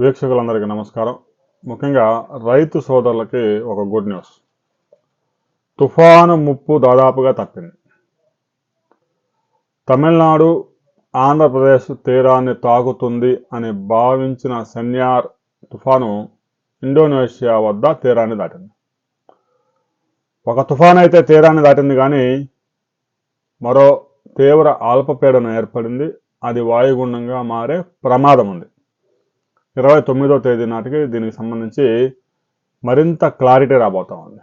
వీక్షకులందరికీ నమస్కారం. ముఖ్యంగా రైతు సోదరులకి ఒక గుడ్ న్యూస్. తుఫాను ముప్పు దాదాపుగా తప్పింది. తమిళనాడు, ఆంధ్రప్రదేశ్ తీరాన్ని తాకుతుంది అని భావించిన సెన్యార్ తుఫాను ఇండోనేషియా వద్ద తీరాన్ని దాటింది. ఒక తుఫాను అయితే తీరాన్ని దాటింది, కానీ మరో తీవ్ర అల్పపీడనం ఏర్పడింది. అది వాయుగుండంగా మారే ప్రమాదం ఉంది. 29వ తేదీ నాటికి దీనికి సంబంధించి మరింత క్లారిటీ రాబోతా ఉంది.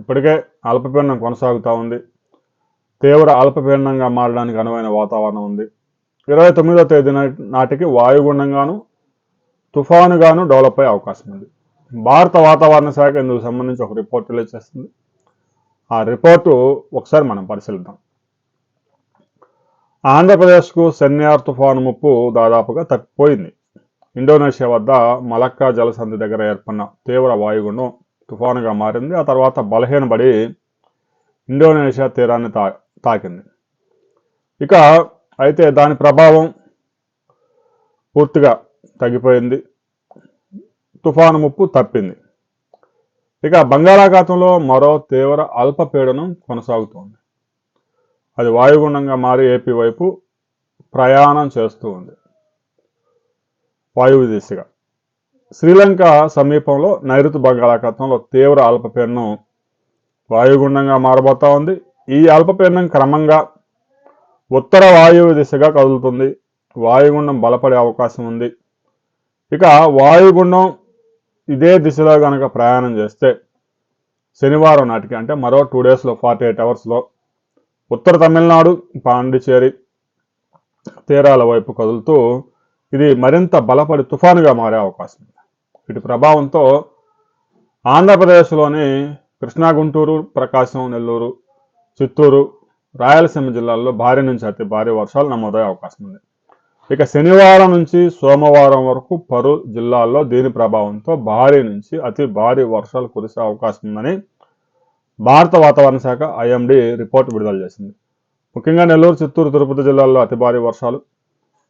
ఇప్పటికే అల్పపీడనం కొనసాగుతూ ఉంది. తీవ్ర అల్పపీడనంగా మారడానికి అనువైన వాతావరణం ఉంది. 29వ తేదీ నాటికి వాయుగుండంగాను తుఫానుగాను డెవలప్ అయ్యే అవకాశం ఉంది. భారత వాతావరణ శాఖ ఇందుకు సంబంధించి ఒక రిపోర్ట్ రిలీజ్ చేస్తుంది. ఆ రిపోర్టు ఒకసారి మనం పరిశీలిద్దాం. ఆంధ్రప్రదేశ్కు సెన్యార్ తుఫాను ముప్పు దాదాపుగా తప్పిపోయింది. ఇండోనేషియా వద్ద మలక్కా జలసంధి దగ్గర ఏర్పడిన తీవ్ర వాయుగుండం తుఫానుగా మారింది. ఆ తర్వాత బలహీనపడి ఇండోనేషియా తీరాన్ని తాకింది. ఇక అయితే దాని ప్రభావం పూర్తిగా తగ్గిపోయింది. తుఫాను ముప్పు తప్పింది. ఇక బంగాళాఖాతంలో మరో తీవ్ర అల్పపీడనం కొనసాగుతోంది. అది వాయుగుండంగా మారి ఏపీ వైపు ప్రయాణం చేస్తూ ఉంది వాయువ్య దిశగా. శ్రీలంక సమీపంలో నైరుతి బంగాళాఖాతంలో తీవ్ర అల్పపీడనం వాయుగుండంగా మారబోతా ఉంది. ఈ అల్పపీడనం క్రమంగా ఉత్తర వాయువ్య దిశగా కదులుతుంది. వాయుగుండం బలపడే అవకాశం ఉంది. ఇక వాయుగుండం ఇదే దిశలో కనుక ప్రయాణం చేస్తే శనివారం నాటికి, అంటే మరో 2 డేస్లో 48 అవర్స్లో ఉత్తర తమిళనాడు, పాండిచేరి తీరాల వైపు కదులుతూ ఇది మరింత బలపడి తుఫానుగా మారే అవకాశం ఉంది. వీటి ప్రభావంతో ఆంధ్రప్రదేశ్లోని కృష్ణా, గుంటూరు, ప్రకాశం, నెల్లూరు, చిత్తూరు, రాయలసీమ జిల్లాల్లో భారీ నుంచి అతి భారీ వర్షాలు నమోదయ్యే అవకాశం ఉంది. ఇక శనివారం నుంచి సోమవారం వరకు పలు జిల్లాల్లో దీని ప్రభావంతో భారీ నుంచి అతి భారీ వర్షాలు కురిసే అవకాశం ఉందని భారత వాతావరణ శాఖ ఐఎండీ రిపోర్ట్ విడుదల చేసింది. ముఖ్యంగా నెల్లూరు, చిత్తూరు, తిరుపతి జిల్లాల్లో అతి భారీ వర్షాలు,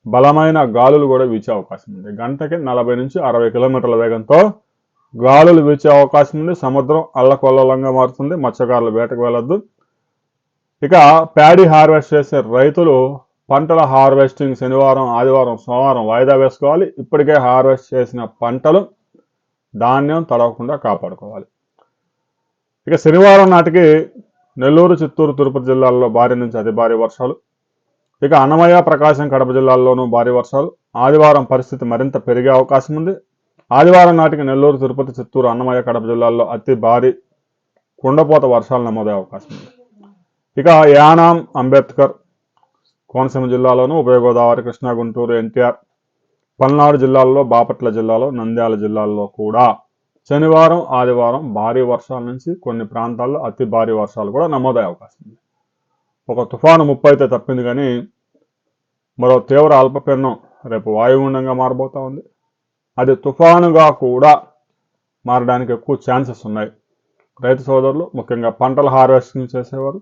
బలమైన గాలులు కూడా వీచే అవకాశం ఉంది. గంటకి 40 నుంచి 60 కిలోమీటర్ల వేగంతో గాలులు వీచే అవకాశం ఉంది. సముద్రం అల్లకొల్లంగా మారుతుంది. మత్స్యకారులు వేటకు వెళ్ళొద్దు. ఇక ప్యాడీ హార్వెస్ట్ చేసే రైతులు పంటల హార్వెస్టింగ్ శనివారం, ఆదివారం, సోమవారం వాయిదా వేసుకోవాలి. ఇప్పటికే హార్వెస్ట్ చేసిన పంటలు ధాన్యం తడవకుండా కాపాడుకోవాలి. ఇక శనివారం నాటికి నెల్లూరు, చిత్తూరు, తిరుపతి జిల్లాల్లో భారీ నుంచి అతి భారీ వర్షాలు. ఇక అన్నమయ్య, ప్రకాశం, కడప జిల్లాల్లోనూ భారీ వర్షాలు. ఆదివారం పరిస్థితి మరింత పెరిగే అవకాశం ఉంది. ఆదివారం నాటికి నెల్లూరు, తిరుపతి, చిత్తూరు, అన్నమయ్య, కడప జిల్లాల్లో అతి భారీ కుండపోత వర్షాలు నమోదయ్యే అవకాశం ఉంది. ఇక యానాం, అంబేద్కర్, కోనసీమ జిల్లాలోనూ, ఉభయ గోదావరి, కృష్ణా, గుంటూరు, ఎన్టీఆర్, పల్నాడు జిల్లాల్లో, బాపట్ల జిల్లాలో, నంద్యాల జిల్లాల్లో కూడా శనివారం, ఆదివారం భారీ వర్షాల నుంచి కొన్ని ప్రాంతాల్లో అతి భారీ వర్షాలు కూడా నమోదయ్యే అవకాశం ఉంది. ఒక తుఫాను ముప్పు అయితే తప్పింది, కానీ మరో తీవ్ర అల్పపీడనం రేపు వాయుగుండంగా మారబోతా ఉంది. అది తుఫానుగా కూడా మారడానికి ఎక్కువ ఛాన్సెస్ ఉన్నాయి. రైతు సోదరులు, ముఖ్యంగా పంటల హార్వెస్టింగ్ చేసేవారు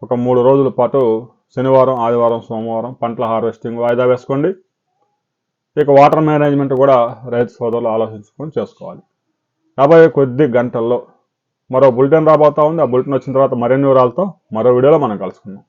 ఒక 3 రోజుల పాటు శనివారం, ఆదివారం, సోమవారం పంటల హార్వెస్టింగ్ వాయిదా వేసుకోండి. ఇక వాటర్ మేనేజ్మెంట్ కూడా రైతు సోదరులు ఆలోచించుకొని చేసుకోవాలి. రాబోయే కొద్ది గంటల్లో మరో బులెటిన్ రాబోతా ఉంది. ఆ బులెటిన్ వచ్చిన తర్వాత మరిన్ని వివరాలతో మరో వీడియోలో మనం కలుసుకుందాం.